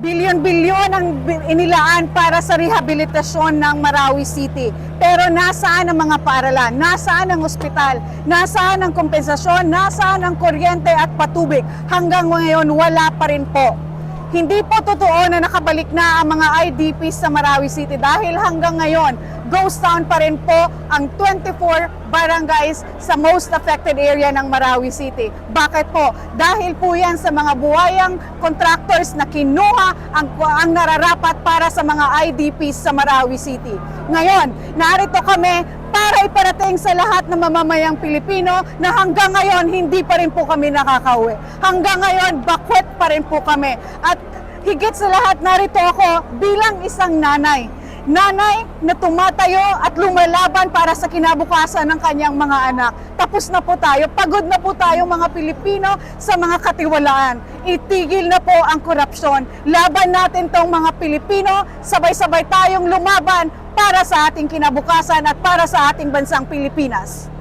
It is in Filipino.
Bilyon-bilyon ang inilaan para sa rehabilitasyon ng Marawi City. Pero nasaan ang mga paaralan? Nasaan ang ospital? Nasaan ang kompensasyon? Nasaan ang kuryente at patubig? Hanggang ngayon, wala pa rin po. Hindi po totoo na nakabalik na ang mga IDPs sa Marawi City dahil hanggang ngayon, ghost town pa rin po ang 24 barangays sa most affected area ng Marawi City. Bakit po? Dahil po yan sa mga buhayang contractors na kinuha ang nararapat para sa mga IDPs sa Marawi City. Ngayon, narito kami para iparating sa lahat ng mamamayang Pilipino na hanggang ngayon hindi pa rin po kami nakakauwi. Hanggang ngayon, bakwet pa rin po kami. At higit sa lahat, narito ako bilang isang nanay. Nanay na tumatayo at lumalaban para sa kinabukasan ng kanyang mga anak. Tapos na po tayo, pagod na po tayo mga Pilipino sa mga katiwalaan. Itigil na po ang korupsyon. Laban natin tong mga Pilipino, sabay-sabay tayong lumaban para sa ating kinabukasan at para sa ating bansang Pilipinas.